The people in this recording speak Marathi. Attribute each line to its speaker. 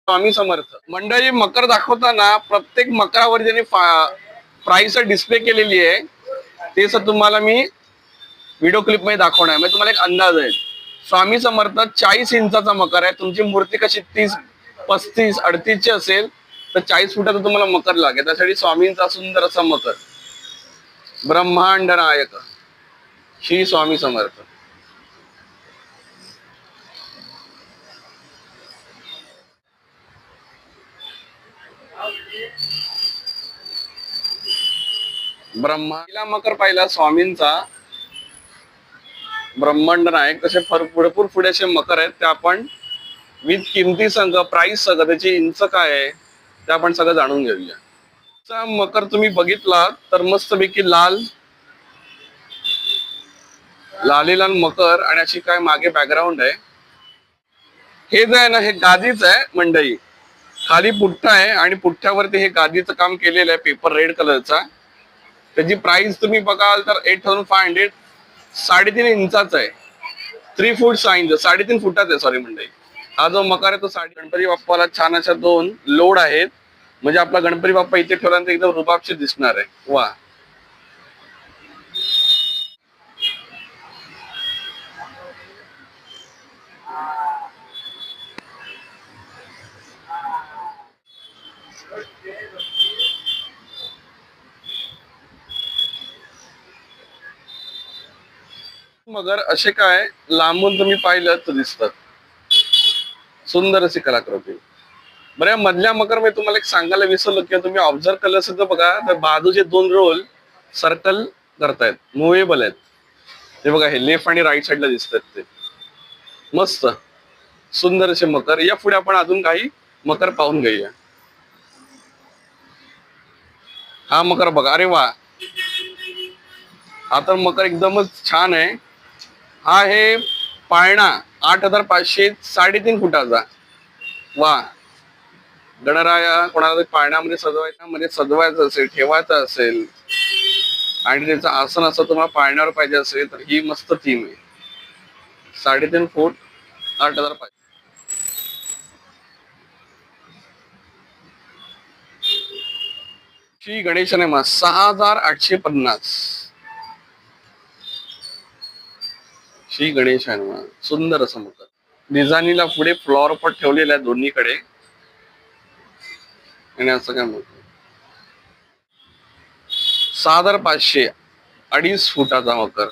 Speaker 1: स्वामी समर्थ मंडळी. मकर दाखवताना प्रत्येक मकरावर ज्यांनी प्राइस डिस्प्ले केलेली आहे ते सर तुम्हाला मी व्हिडिओ क्लिप मध्ये दाखवणार आहे. तुम्हाला एक अंदाज आहे. स्वामी समर्थ 40 इंचाचा मकर आहे. तुमची मूर्ती कशी 30, 35, 38 ची असेल तर 40 फुटाचा तुम्हाला मकर लागेल. त्यासाठी स्वामींचा सुंदर असा मकर. ब्रह्मांड नायक श्री स्वामी समर्थ. पहिला मकर पाहिला स्वामींचा ब्रह्मांड नायक. तसे भरपूर पुढे असे मकर आहेत ते आपण विथ किमती संघ प्राइस सगळं त्याची इंच काय आहे ते आपण सगळं जाणून घेऊया. मकर तुम्ही बघितला तर मस्तपैकी लाल मकर आणि अशी काय मागे बॅकग्राऊंड आहे. हे जे आहे ना हे गादीच आहे मंडळी. खाली पुठ्ठा आहे आणि पुठ्ठ्यावरती हे गादीचं काम केलेलं आहे पेपर रेड कलरचा. त्याची प्राइस तुम्ही बघाल तर 8500. 3.5 इंचाचा आहे. 3 फूट 6 इंच 3.5 फुटाचा आहे. सॉरी मंडळी. हा जो मकर आहे तो गणपती बाप्पाला छान अशा 2 लोड आहेत. म्हणजे आपला गणपती बाप्पा इथे ठेवल्यानंतर एकदम रुबाबशी दिसणार आहे. वा. मगर असे काय लांबून तुम्ही पाहिलं तर दिसतात. सुंदर अशी कलाकृती. बरं, मधल्या मकर मध्ये तुम्हाला एक सांगायला विसरलो किंवा तुम्ही ऑब्झर्व केलं असेल तर बघा तर बाजूचे 2 रोल सर्कल करतायत, मुव्हेबल आहेत. ते बघा हे लेफ्ट आणि राईट साईडला दिसतात ते. मस्त सुंदर असे मकर. या पुढे आपण अजून काही मकर पाहून घेऊया. हा मकर बघा. अरे वा, हा तर मकर एकदमच छान आहे. हा हे पाळणा 8500 3.5 फुटाचा. वा. गणराया कोणाला पाळण्यामध्ये सजवायचं असेल, ठेवायचं असेल आणि त्याचं आसन असं तुम्हाला पाळण्यावर पाहिजे असेल तर ही मस्त थीम आहे. 3.5 फूट 8500. श्री गणेश नमा 6850. श्री गणेश नमा. सुंदर असं मकर. डिझाईनीला पुढे फ्लॉवर पॉट ठेवलेला आहे दोन्हीकडे आणि असं काय म्हणतो 6500. 2.5 फुटाचा मकर.